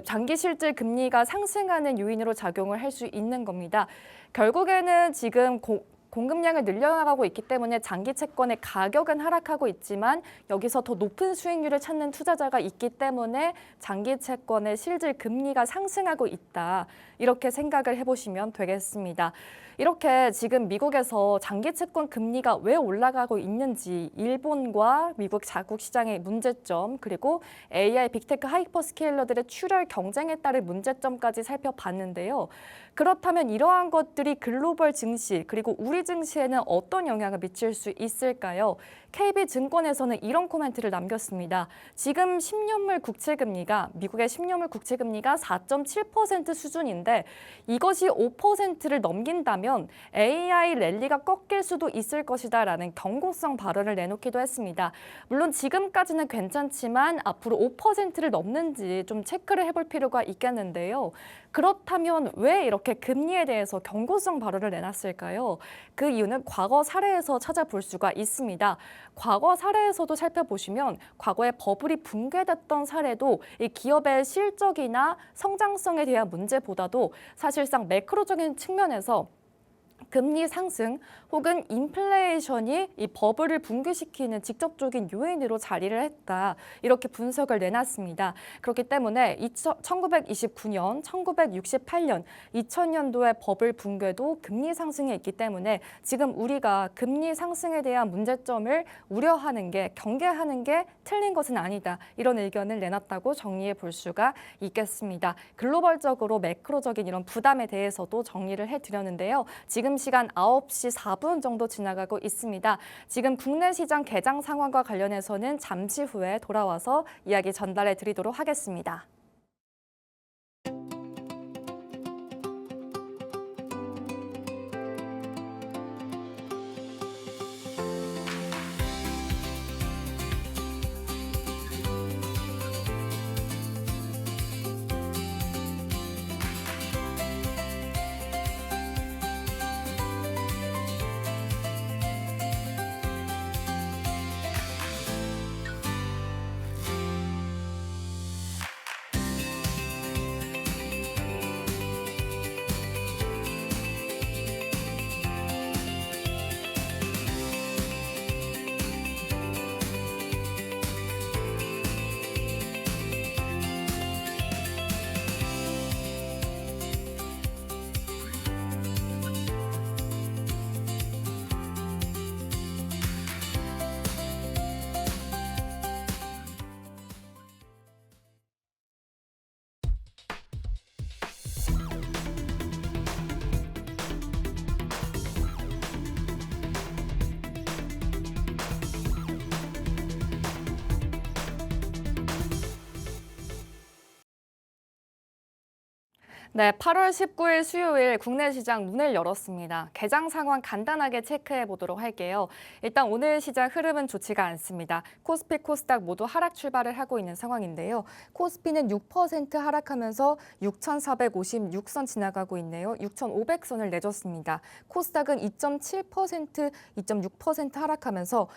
장기 실질 금리가 상승하는 요인으로 작용을 할 수 있는 겁니다. 결국에는 지금 공급량을 늘려나가고 있기 때문에 장기 채권의 가격은 하락하고 있지만 여기서 더 높은 수익률을 찾는 투자자가 있기 때문에 장기 채권의 실질 금리가 상승하고 있다. 이렇게 생각을 해보시면 되겠습니다. 이렇게 지금 미국에서 장기 채권 금리가 왜 올라가고 있는지 일본과 미국 자국 시장의 문제점, 그리고 AI, 빅테크, 하이퍼스케일러들의 출혈 경쟁에 따른 문제점까지 살펴봤는데요. 그렇다면 이러한 것들이 글로벌 증시 그리고 우리 증시에는 어떤 영향을 미칠 수 있을까요? KB증권에서는 이런 코멘트를 남겼습니다. 지금 10년물 국채금리가 미국의 10년물 국채금리가 4.7% 수준인데 이것이 5%를 넘긴다면 AI 랠리가 꺾일 수도 있을 것이다라는 경고성 발언을 내놓기도 했습니다. 물론 지금까지는 괜찮지만 앞으로 5%를 넘는지 좀 체크를 해볼 필요가 있겠는데요. 그렇다면 왜 이렇게 금리에 대해서 경고성 발언을 내놨을까요? 그 이유는 과거 사례에서 찾아볼 수가 있습니다. 과거 사례에서도 살펴보시면 과거에 버블이 붕괴됐던 사례도 이 기업의 실적이나 성장성에 대한 문제보다도 사실상 매크로적인 측면에서 금리 상승 혹은 인플레이션이 이 버블을 붕괴시키는 직접적인 요인으로 자리를 했다. 이렇게 분석을 내놨습니다. 그렇기 때문에 1929년, 1968년, 2000년도의 버블 붕괴도 금리 상승에 있기 때문에 지금 우리가 금리 상승에 대한 문제점을 우려하는 게, 경계하는 게 틀린 것은 아니다. 이런 의견을 내놨다고 정리해 볼 수가 있겠습니다. 글로벌적으로 매크로적인 이런 부담에 대해서도 정리를 해드렸는데요. 지금 시간 9시 4분 정도 지나가고 있습니다. 지금 국내 시장 개장 상황과 관련해서는 잠시 후에 돌아와서 이야기 전달해 드리도록 하겠습니다. 네, 8월 19일 수요일 국내 시장 문을 열었습니다. 개장 상황 간단하게 체크해 보도록 할게요. 일단 오늘 시장 흐름은 좋지가 않습니다. 코스피, 코스닥 모두 하락 출발을 하고 있는 상황인데요. 코스피는 6% 하락하면서 6,456선 지나가고 있네요. 6,500선을 내줬습니다. 코스닥은 2.6% 하락하면서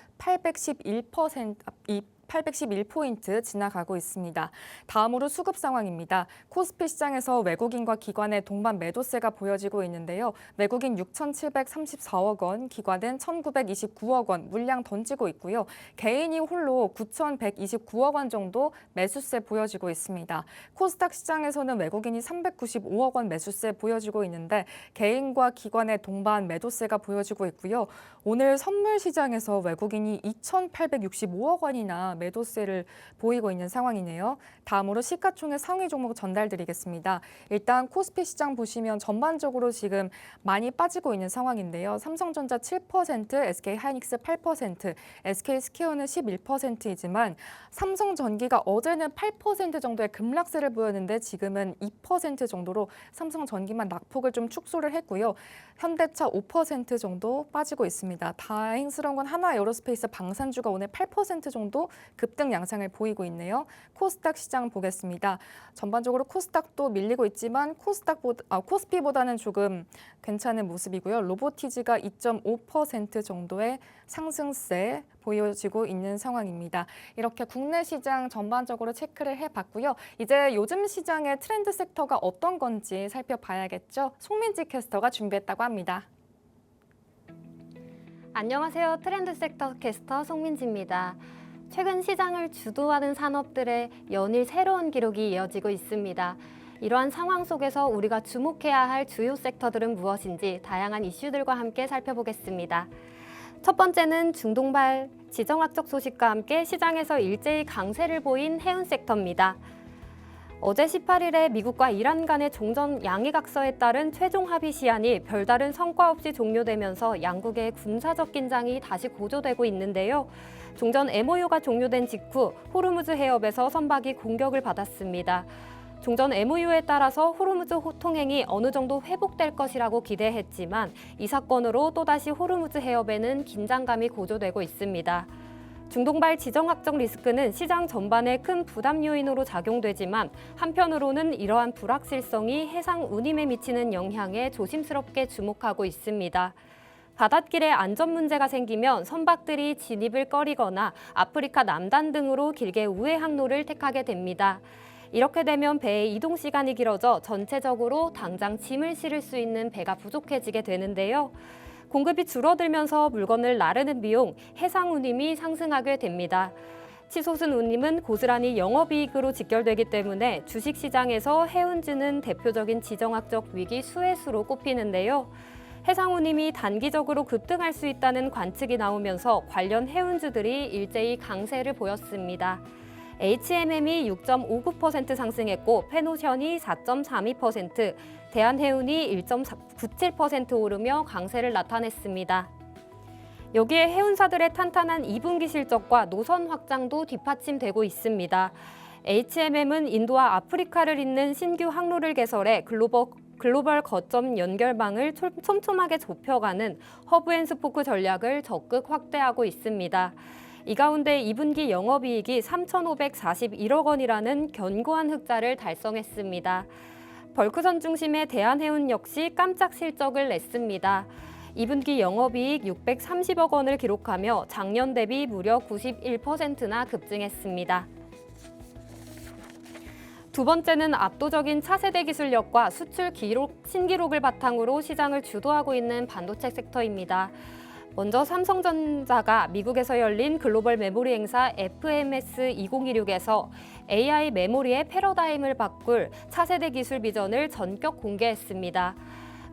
811포인트 지나가고 있습니다. 다음으로 수급 상황입니다. 코스피 시장에서 외국인과 기관의 동반 매도세가 보여지고 있는데요. 외국인 6,734억 원, 기관은 1,929억 원 물량 던지고 있고요. 개인이 홀로 9,129억 원 정도 매수세 보여지고 있습니다. 코스닥 시장에서는 외국인이 395억 원 매수세 보여지고 있는데 개인과 기관의 동반 매도세가 보여지고 있고요. 오늘 선물 시장에서 외국인이 2,865억 원이나 매도세를 보이고 있는 상황이네요. 다음으로 시가총액 상위 종목 전달드리겠습니다. 일단 코스피 시장 보시면 전반적으로 지금 많이 빠지고 있는 상황인데요. 삼성전자 7%, SK하이닉스 8%, SK스퀘어는 11%이지만 삼성전기가 어제는 8% 정도의 급락세를 보였는데 지금은 2% 정도로 삼성전기만 낙폭을 좀 축소를 했고요. 현대차 5% 정도 빠지고 있습니다. 다행스러운 건 하나에어로스페이스 방산주가 오늘 8% 정도 급등 양상을 보이고 있네요. 코스닥 시장 보겠습니다. 전반적으로 코스닥도 밀리고 있지만 코스피보다는 조금 괜찮은 모습이고요. 로보티즈가 2.5% 정도의 상승세 보여지고 있는 상황입니다. 이렇게 국내 시장 전반적으로 체크를 해봤고요. 이제 요즘 시장의 트렌드 섹터가 어떤 건지 살펴봐야겠죠. 송민지 캐스터가 준비했다고 합니다. 안녕하세요. 트렌드 섹터 캐스터 송민지입니다. 최근 시장을 주도하는 산업들의 연일 새로운 기록이 이어지고 있습니다. 이러한 상황 속에서 우리가 주목해야 할 주요 섹터들은 무엇인지 다양한 이슈들과 함께 살펴보겠습니다. 첫 번째는 중동발 지정학적 소식과 함께 시장에서 일제히 강세를 보인 해운 섹터입니다. 어제 18일에 미국과 이란 간의 종전 양해각서에 따른 최종 합의 시한이 별다른 성과 없이 종료되면서 양국의 군사적 긴장이 다시 고조되고 있는데요. 종전 MOU가 종료된 직후 호르무즈 해협에서 선박이 공격을 받았습니다. 종전 MOU에 따라서 호르무즈 통행이 어느 정도 회복될 것이라고 기대했지만 이 사건으로 또다시 호르무즈 해협에는 긴장감이 고조되고 있습니다. 중동발 지정학적 리스크는 시장 전반에 큰 부담 요인으로 작용되지만 한편으로는 이러한 불확실성이 해상 운임에 미치는 영향에 조심스럽게 주목하고 있습니다. 바닷길에 안전 문제가 생기면 선박들이 진입을 꺼리거나 아프리카 남단 등으로 길게 우회 항로를 택하게 됩니다. 이렇게 되면 배의 이동 시간이 길어져 전체적으로 당장 짐을 실을 수 있는 배가 부족해지게 되는데요. 공급이 줄어들면서 물건을 나르는 비용, 해상 운임이 상승하게 됩니다. 치솟은 운임은 고스란히 영업이익으로 직결되기 때문에 주식시장에서 해운주는 대표적인 지정학적 위기 수혜수로 꼽히는데요. 해상 운임이 단기적으로 급등할 수 있다는 관측이 나오면서 관련 해운주들이 일제히 강세를 보였습니다. HMM이 6.59% 상승했고 페노션이 4.32%, 대한해운이 1.97% 오르며 강세를 나타냈습니다. 여기에 해운사들의 탄탄한 2분기 실적과 노선 확장도 뒷받침되고 있습니다. HMM은 인도와 아프리카를 잇는 신규 항로를 개설해 글로벌 거점 연결망을 촘촘하게 좁혀가는 허브앤스포크 전략을 적극 확대하고 있습니다. 이 가운데 2분기 영업이익이 3,541억 원이라는 견고한 흑자를 달성했습니다. 벌크선 중심의 대한해운 역시 깜짝 실적을 냈습니다. 2분기 영업이익 630억 원을 기록하며 작년 대비 무려 91%나 급증했습니다. 두 번째는 압도적인 차세대 기술력과 수출 신기록을 바탕으로 시장을 주도하고 있는 반도체 섹터입니다. 먼저 삼성전자가 미국에서 열린 글로벌 메모리 행사 FMS 2026에서 AI 메모리의 패러다임을 바꿀 차세대 기술 비전을 전격 공개했습니다.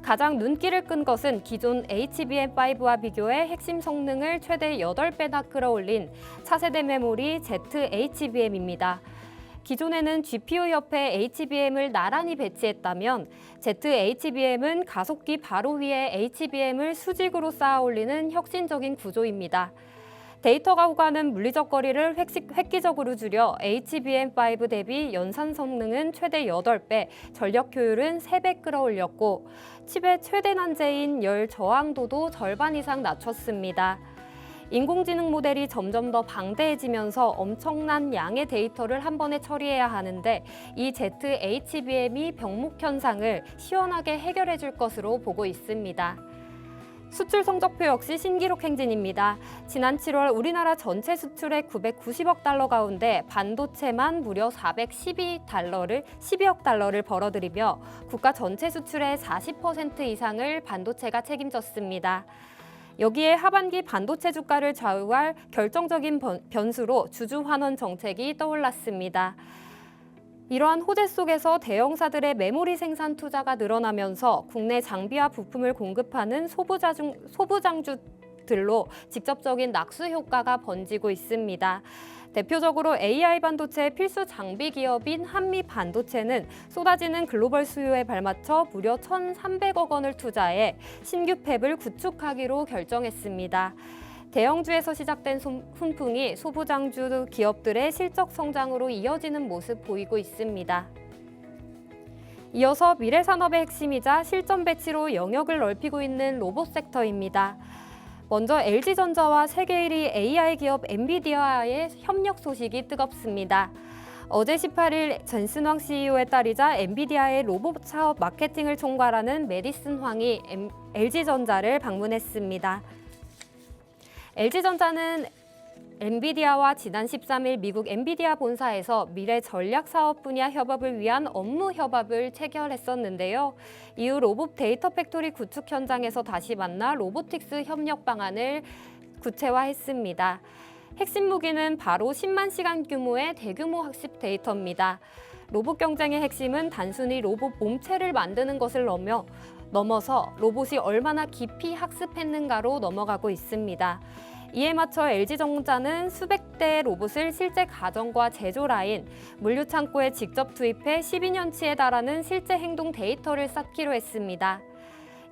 가장 눈길을 끈 것은 기존 HBM5와 비교해 핵심 성능을 최대 8배나 끌어올린 차세대 메모리 ZHBM입니다. 기존에는 GPU 옆에 HBM을 나란히 배치했다면 ZHBM은 가속기 바로 위에 HBM을 수직으로 쌓아 올리는 혁신적인 구조입니다. 데이터가 오가는 물리적 거리를 획기적으로 줄여 HBM5 대비 연산 성능은 최대 8배, 전력 효율은 3배 끌어올렸고 칩의 최대 난제인 열 저항도도 절반 이상 낮췄습니다. 인공지능 모델이 점점 더 방대해지면서 엄청난 양의 데이터를 한 번에 처리해야 하는데 이 ZHBM이 병목 현상을 시원하게 해결해 줄 것으로 보고 있습니다. 수출 성적표 역시 신기록 행진입니다. 지난 7월 우리나라 전체 수출의 990억 달러 가운데 반도체만 무려 12억 달러를 벌어들이며 국가 전체 수출의 40% 이상을 반도체가 책임졌습니다. 여기에 하반기 반도체 주가를 좌우할 결정적인 변수로 주주환원 정책이 떠올랐습니다. 이러한 호재 속에서 대형사들의 메모리 생산 투자가 늘어나면서 국내 장비와 부품을 공급하는 소부장주들로 직접적인 낙수 효과가 번지고 있습니다. 대표적으로 AI 반도체 필수 장비 기업인 한미반도체는 쏟아지는 글로벌 수요에 발맞춰 무려 1,300억 원을 투자해 신규 팹을 구축하기로 결정했습니다. 대형주에서 시작된 훈풍이 소부장주 기업들의 실적 성장으로 이어지는 모습 보이고 있습니다. 이어서 미래 산업의 핵심이자 실전 배치로 영역을 넓히고 있는 로봇 섹터입니다. 먼저 LG전자와 세계 1위 AI 기업 엔비디아의 협력 소식이 뜨겁습니다. 어제 18일 젠슨 황 CEO의 딸이자 엔비디아의 로봇 사업 마케팅을 총괄하는 메디슨 황이 LG전자를 방문했습니다. LG전자는 엔비디아와 지난 13일 미국 엔비디아 본사에서 미래 전략 사업 분야 협업을 위한 업무 협약을 체결했었는데요. 이후 로봇 데이터 팩토리 구축 현장에서 다시 만나 로보틱스 협력 방안을 구체화했습니다. 핵심 무기는 바로 10만 시간 규모의 대규모 학습 데이터입니다. 로봇 경쟁의 핵심은 단순히 로봇 몸체를 만드는 것을 넘어서 로봇이 얼마나 깊이 학습했는가로 넘어가고 있습니다. 이에 맞춰 LG전자는 수백 대의 로봇을 실제 가정과 제조 라인, 물류 창고에 직접 투입해 12년치에 달하는 실제 행동 데이터를 쌓기로 했습니다.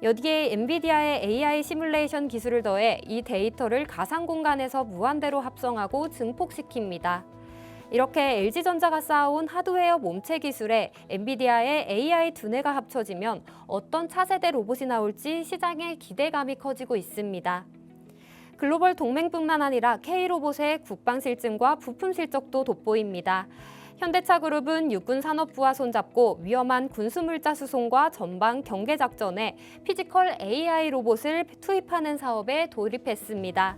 여기에 엔비디아의 AI 시뮬레이션 기술을 더해 이 데이터를 가상 공간에서 무한대로 합성하고 증폭시킵니다. 이렇게 LG전자가 쌓아온 하드웨어 몸체 기술에 엔비디아의 AI 두뇌가 합쳐지면 어떤 차세대 로봇이 나올지 시장의 기대감이 커지고 있습니다. 글로벌 동맹뿐만 아니라 K로봇의 국방 실증과 부품 실적도 돋보입니다. 현대차그룹은 육군산업부와 손잡고 위험한 군수물자 수송과 전방 경계작전에 피지컬 AI 로봇을 투입하는 사업에 돌입했습니다.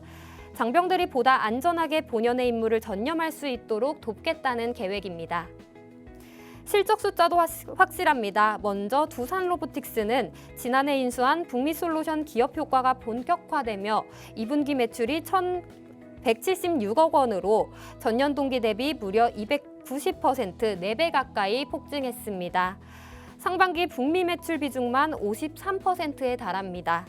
장병들이 보다 안전하게 본연의 임무를 전념할 수 있도록 돕겠다는 계획입니다. 실적 숫자도 확실합니다. 먼저 두산로보틱스는 지난해 인수한 북미솔루션 기업 효과가 본격화되며 2분기 매출이 1,176억 원으로 전년 동기 대비 무려 290%, 4배 가까이 폭증했습니다. 상반기 북미 매출 비중만 53%에 달합니다.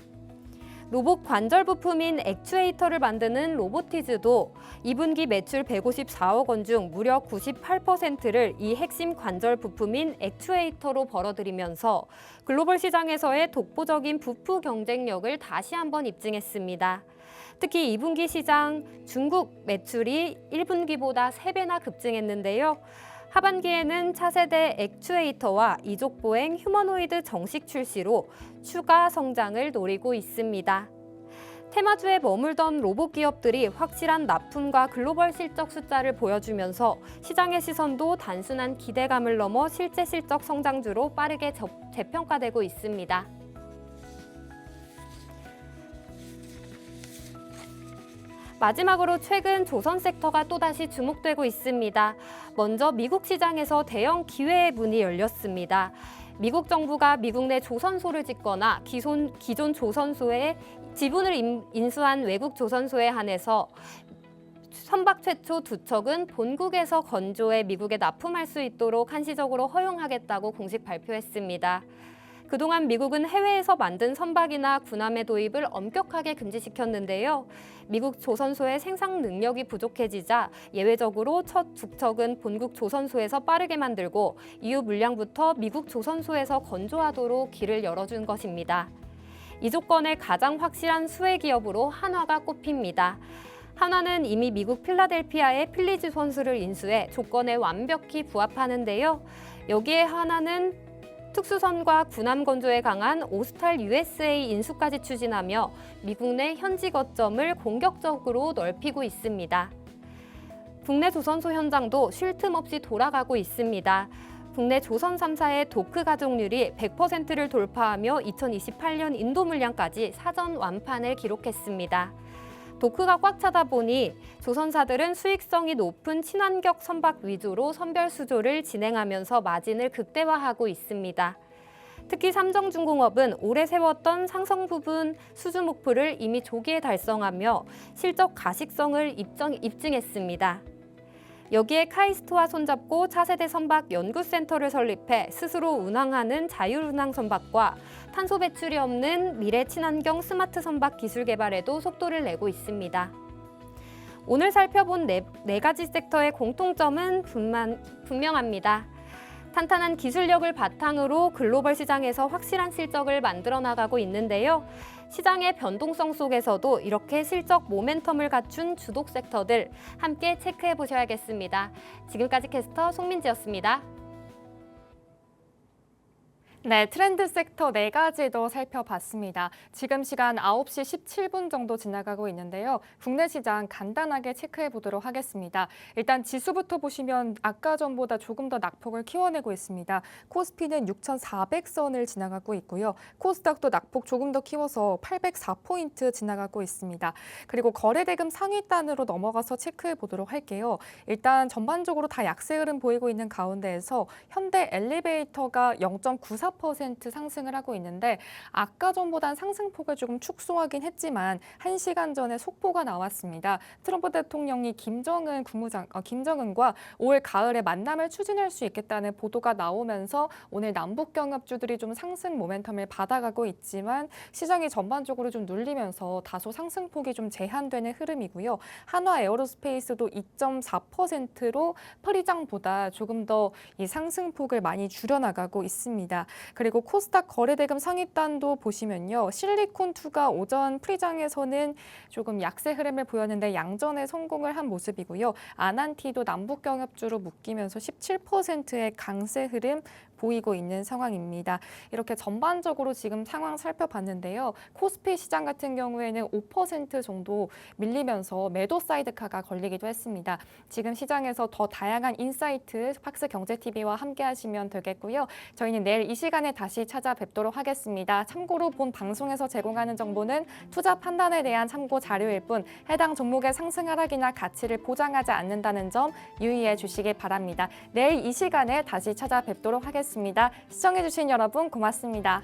로봇 관절 부품인 액추에이터를 만드는 로보티즈도 2분기 매출 154억 원 중 무려 98%를 이 핵심 관절 부품인 액추에이터로 벌어들이면서 글로벌 시장에서의 독보적인 부품 경쟁력을 다시 한번 입증했습니다. 특히 2분기 시장 중국 매출이 1분기보다 3배나 급증했는데요. 하반기에는 차세대 액추에이터와 이족 보행 휴머노이드 정식 출시로 추가 성장을 노리고 있습니다. 테마주에 머물던 로봇 기업들이 확실한 납품과 글로벌 실적 숫자를 보여주면서 시장의 시선도 단순한 기대감을 넘어 실제 실적 성장주로 빠르게 재평가되고 있습니다. 마지막으로 최근 조선 섹터가 또다시 주목되고 있습니다. 먼저 미국 시장에서 대형 기회의 문이 열렸습니다. 미국 정부가 미국 내 조선소를 짓거나 기존 조선소에 지분을 인수한 외국 조선소에 한해서 선박 최초 2척은 본국에서 건조해 미국에 납품할 수 있도록 한시적으로 허용하겠다고 공식 발표했습니다. 그동안 미국은 해외에서 만든 선박이나 군함의 도입을 엄격하게 금지시켰는데요. 미국 조선소의 생산 능력이 부족해지자 예외적으로 첫 2척은 본국 조선소에서 빠르게 만들고 이후 물량부터 미국 조선소에서 건조하도록 길을 열어준 것입니다. 이 조건에 가장 확실한 수혜 기업으로 한화가 꼽힙니다. 한화는 이미 미국 필라델피아의 필리즈 선수를 인수해 조건에 완벽히 부합하는데요. 여기에 한화는 특수선과 군함 건조에 강한 오스탈 USA 인수까지 추진하며 미국 내 현지 거점을 공격적으로 넓히고 있습니다. 국내 조선소 현장도 쉴 틈 없이 돌아가고 있습니다. 국내 조선 3사의 도크 가동률이 100%를 돌파하며 2028년 인도 물량까지 사전 완판을 기록했습니다. 도크가 꽉 차다 보니 조선사들은 수익성이 높은 친환경 선박 위주로 선별 수조를 진행하면서 마진을 극대화하고 있습니다. 특히 삼성중공업은 올해 세웠던 상성 부분 수주 목표를 이미 조기에 달성하며 실적 가식성을 입증했습니다. 여기에 카이스트와 손잡고 차세대 선박 연구센터를 설립해 스스로 운항하는 자율운항 선박과 탄소 배출이 없는 미래 친환경 스마트 선박 기술 개발에도 속도를 내고 있습니다. 오늘 살펴본 네 가지 섹터의 공통점은 분명합니다. 탄탄한 기술력을 바탕으로 글로벌 시장에서 확실한 실적을 만들어 나가고 있는데요. 시장의 변동성 속에서도 이렇게 실적 모멘텀을 갖춘 주독 섹터들 함께 체크해 보셔야겠습니다. 지금까지 캐스터 송민지였습니다. 네, 트렌드 섹터 4가지도 살펴봤습니다. 지금 시간 9시 17분 정도 지나가고 있는데요. 국내 시장 간단하게 체크해 보도록 하겠습니다. 일단 지수부터 보시면 아까 전보다 조금 더 낙폭을 키워내고 있습니다. 코스피는 6,400선을 지나가고 있고요. 코스닥도 낙폭 조금 더 키워서 804포인트 지나가고 있습니다. 그리고 거래대금 상위단으로 넘어가서 체크해 보도록 할게요. 일단 전반적으로 다 약세 흐름 보이고 있는 가운데에서 현대 엘리베이터가 0.94% 상승을 하고 있는데 아까 전보단 상승폭을 조금 축소하긴 했지만 1시간 전에 속보가 나왔습니다. 트럼프 대통령이 김정은과 올 가을에 만남을 추진할 수 있겠다는 보도가 나오면서 오늘 남북 경합주들이 좀 상승 모멘텀을 받아가고 있지만 시장이 전반적으로 좀 눌리면서 다소 상승폭이 좀 제한되는 흐름이고요. 한화 에어로스페이스도 2.4%로 퍼리장보다 조금 더 이 상승폭을 많이 줄여나가고 있습니다. 그리고 코스닥 거래대금 상위단도 보시면요. 실리콘2가 오전 프리장에서는 조금 약세 흐름을 보였는데 양전에 성공을 한 모습이고요. 아난티도 남북경합주로 묶이면서 17%의 강세 흐름 보이고 있는 상황입니다. 이렇게 전반적으로 지금 상황 살펴봤는데요. 코스피 시장 같은 경우에는 5% 정도 밀리면서 매도 사이드카가 걸리기도 했습니다. 지금 시장에서 더 다양한 인사이트 팍스경제TV와 함께 하시면 되겠고요. 저희는 내일 이 시간에 다시 찾아뵙도록 하겠습니다. 참고로 본 방송에서 제공하는 정보는 투자 판단에 대한 참고 자료일 뿐 해당 종목의 상승 하락이나 가치를 보장하지 않는다는 점 유의해 주시기 바랍니다. 내일 이 시간에 다시 찾아뵙도록 하겠습니다. 시청해주신 여러분 고맙습니다.